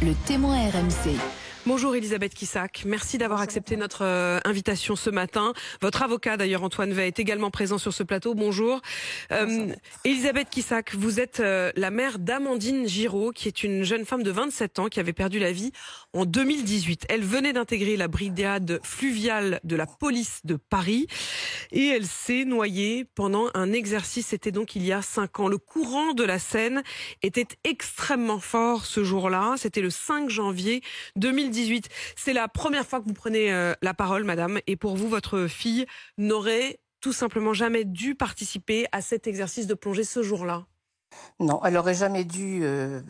le témoin RMC. Bonjour Elisabeth Quissac, merci d'avoir accepté notre invitation ce matin. Votre avocat d'ailleurs Antoine Vey est également présent sur ce plateau. Bonjour. Elisabeth Quissac, vous êtes la mère d'Amandine Giraud, qui est une jeune femme de 27 ans qui avait perdu la vie en 2018. Elle venait d'intégrer la brigade fluviale de la police de Paris et elle s'est noyée pendant un exercice. C'était donc il y a 5 ans. Le courant de la Seine était extrêmement fort ce jour-là. C'était le 5 janvier 2018. C'est la première fois que vous prenez la parole, madame, et pour vous, votre fille n'aurait tout simplement jamais dû participer à cet exercice de plongée ce jour-là. Non, elle n'aurait jamais dû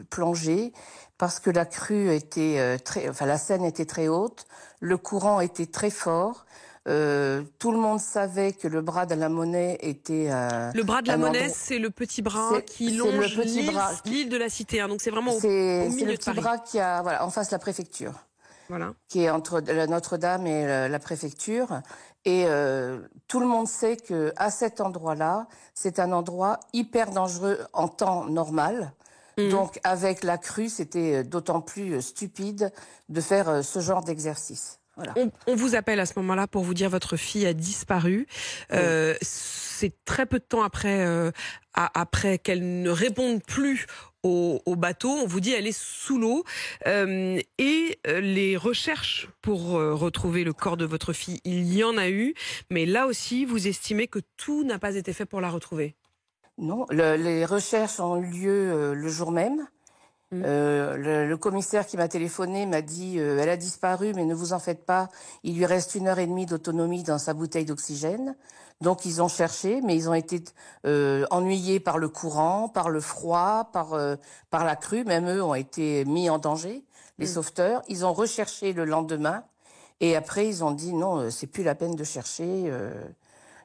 plonger parce que la crue était la Seine était très haute, le courant était très fort. Tout le monde savait que le bras de la Monnaie était le bras de la Monnaie, c'est le petit bras qui longe l'île de la Cité. Donc c'est vraiment au milieu de Paris. C'est le petit bras qui a en face la préfecture. Voilà. Qui est entre Notre-Dame et la préfecture. Et tout le monde sait que à cet endroit-là, c'est un endroit hyper dangereux en temps normal. Donc avec la crue, c'était d'autant plus stupide de faire ce genre d'exercice. Voilà. On vous appelle à ce moment-là pour vous dire votre fille a disparu. C'est très peu de temps après qu'elle ne réponde plus au bateau. On vous dit elle est sous l'eau. Et les recherches pour retrouver le corps de votre fille, il y en a eu. Mais là aussi, vous estimez que tout n'a pas été fait pour la retrouver? Non, les recherches ont eu lieu le jour même. Le commissaire qui m'a téléphoné m'a dit elle a disparu, mais ne vous en faites pas, il lui reste 1h30 d'autonomie dans sa bouteille d'oxygène. Donc ils ont cherché, mais ils ont été ennuyés par le courant, par le froid, par la crue. Même eux ont été mis en danger, les sauveteurs. Ils ont recherché le lendemain et après ils ont dit non, c'est plus la peine de chercher.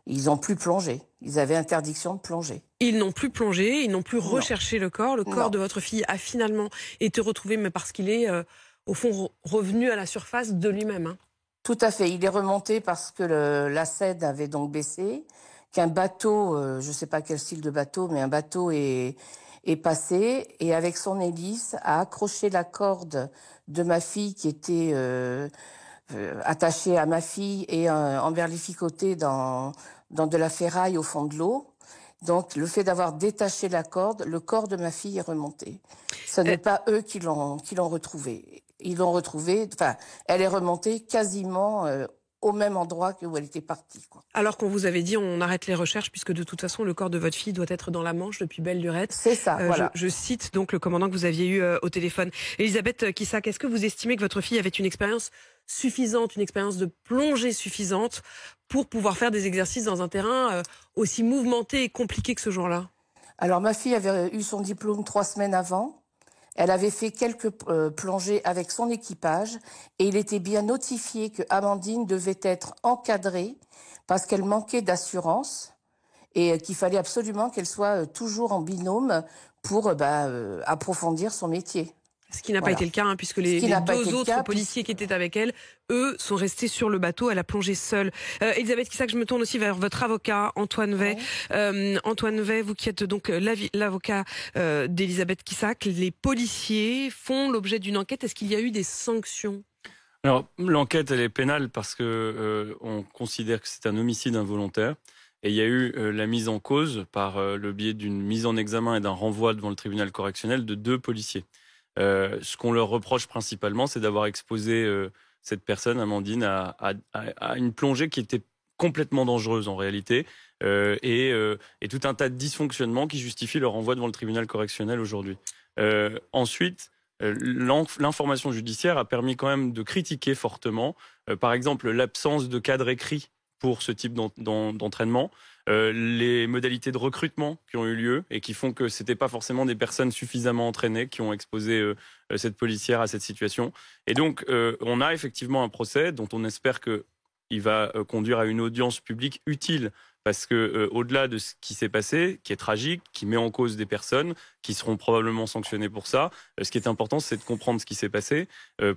Ils n'ont plus plongé. Ils avaient interdiction de plonger. Ils n'ont plus plongé, ils n'ont plus recherché le corps. Le corps de votre fille a finalement été retrouvé, mais parce qu'il est, au fond, revenu à la surface de lui-même. Hein. Tout à fait. Il est remonté parce que la Seine avait donc baissé, qu'un bateau, je ne sais pas quel style de bateau, mais un bateau est passé et avec son hélice a accroché la corde de ma fille qui était attachée à ma fille et emberlificotée dans de la ferraille au fond de l'eau. Donc, le fait d'avoir détaché la corde, le corps de ma fille est remonté. Ce n'est pas eux qui l'ont retrouvé. Ils l'ont retrouvé, elle est remontée quasiment au même endroit où elle était partie. Quoi. Alors qu'on vous avait dit, on arrête les recherches, puisque de toute façon, le corps de votre fille doit être dans la Manche depuis belle lurette. C'est ça, voilà. Je cite donc le commandant que vous aviez eu au téléphone. Elisabeth Quissac, est-ce que vous estimez que votre fille avait une expérience suffisante, une expérience de plongée suffisante pour pouvoir faire des exercices dans un terrain aussi mouvementé et compliqué que ce jour-là? Alors, ma fille avait eu son diplôme 3 semaines avant. Elle avait fait quelques plongées avec son équipage et il était bien notifié que Amandine devait être encadrée parce qu'elle manquait d'assurance et qu'il fallait absolument qu'elle soit toujours en binôme pour approfondir son métier. Ce qui n'a pas été le cas, puisque les deux autres policiers qui étaient avec elle, eux, sont restés sur le bateau. Elle a plongé seule. Elisabeth Quissac, je me tourne aussi vers votre avocat, Antoine Vey. Antoine Vey, vous qui êtes donc l'avocat d'Elisabeth Quissac, les policiers font l'objet d'une enquête. Est-ce qu'il y a eu des sanctions ? Alors, l'enquête, elle est pénale parce que on considère que c'est un homicide involontaire. Et il y a eu la mise en cause par le biais d'une mise en examen et d'un renvoi devant le tribunal correctionnel de 2 policiers. Ce qu'on leur reproche principalement, c'est d'avoir exposé cette personne, Amandine, à une plongée qui était complètement dangereuse en réalité, et tout un tas de dysfonctionnements qui justifient leur renvoi devant le tribunal correctionnel aujourd'hui. Ensuite, l'information judiciaire a permis quand même de critiquer fortement, par exemple, l'absence de cadre écrit pour ce type d'entraînement, les modalités de recrutement qui ont eu lieu et qui font que c'était pas forcément des personnes suffisamment entraînées qui ont exposé cette policière à cette situation. Et donc, on a effectivement un procès dont on espère qu'il va conduire à une audience publique utile. Parce que au-delà de ce qui s'est passé, qui est tragique, qui met en cause des personnes, qui seront probablement sanctionnées pour ça, ce qui est important, c'est de comprendre ce qui s'est passé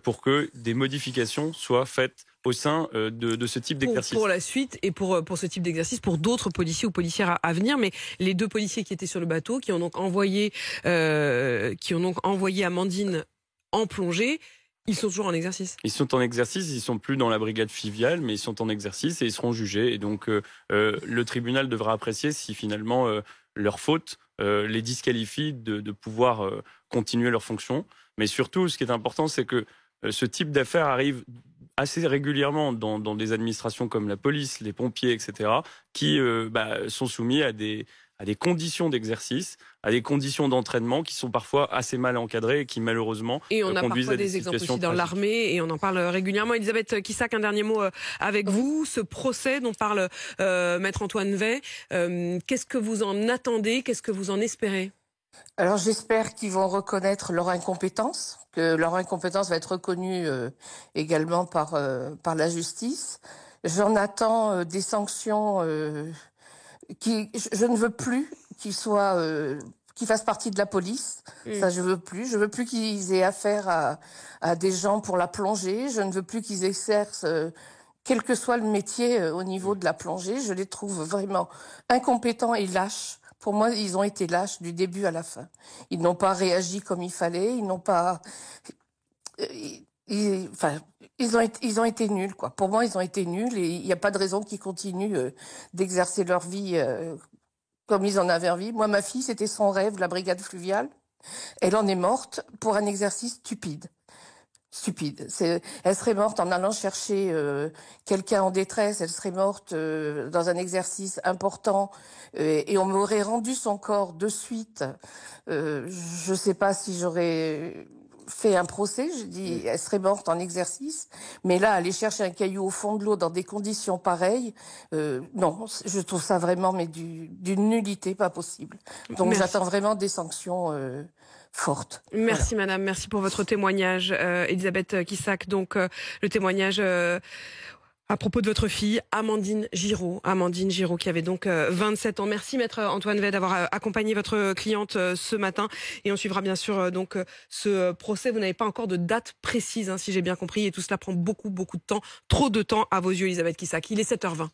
pour que des modifications soient faites au sein de ce type d'exercice. Pour la suite et pour ce type d'exercice, pour d'autres policiers ou policières à venir. Mais les 2 policiers qui étaient sur le bateau, qui ont donc envoyé Amandine en plongée, ils sont toujours en exercice. Ils sont en exercice, ils sont plus dans la brigade fluviale, mais ils sont en exercice et ils seront jugés. Et donc, le tribunal devra apprécier si finalement leur faute les disqualifie de pouvoir continuer leur fonction. Mais surtout, ce qui est important, c'est que ce type d'affaires arrive assez régulièrement dans des administrations comme la police, les pompiers, etc., qui sont soumis à des conditions d'exercice, à des conditions d'entraînement qui sont parfois assez mal encadrées et qui malheureusement Et on a conduisent parfois à des des exemples situations aussi dans tragiques. l'armée et on en parle régulièrement. Elisabeth Kissac, un dernier mot avec vous. Ce procès dont parle Maître Antoine Wey, qu'est-ce que vous en attendez? Qu'est-ce que vous en espérez? Alors j'espère qu'ils vont reconnaître leur incompétence, que leur incompétence va être reconnue également par la justice. J'en attends des sanctions je ne veux plus qu'ils fassent partie de la police. Ça, je veux plus. Je veux plus qu'ils aient affaire à des gens pour la plongée. Je ne veux plus qu'ils exercent, quel que soit le métier, au niveau de la plongée. Je les trouve vraiment incompétents et lâches. Pour moi, ils ont été lâches du début à la fin. Ils n'ont pas réagi comme il fallait. Ils n'ont pas... Ils ont été nuls, quoi. Pour moi, ils ont été nuls et il n'y a pas de raison qu'ils continuent d'exercer leur vie comme ils en avaient envie. Moi, ma fille, c'était son rêve, la brigade fluviale. Elle en est morte pour un exercice stupide. Stupide. Elle serait morte en allant chercher quelqu'un en détresse. Elle serait morte dans un exercice important et on m'aurait rendu son corps de suite. Je ne sais pas si j'aurais fait un procès. Je dis, elle serait morte en exercice. Mais là, aller chercher un caillou au fond de l'eau dans des conditions pareilles, non, je trouve ça vraiment d'une nullité pas possible. Donc j'attends vraiment des sanctions forte. Merci madame, merci pour votre témoignage. Elisabeth Kissac, donc le témoignage à propos de votre fille, Amandine Giraud. Amandine Giraud qui avait donc 27 ans. Merci maître Antoine Wey d'avoir accompagné votre cliente ce matin. Et on suivra bien sûr donc ce procès. Vous n'avez pas encore de date précise, hein, si j'ai bien compris. Et tout cela prend beaucoup de temps, trop de temps à vos yeux, Elisabeth Kissac. Il est 7h20.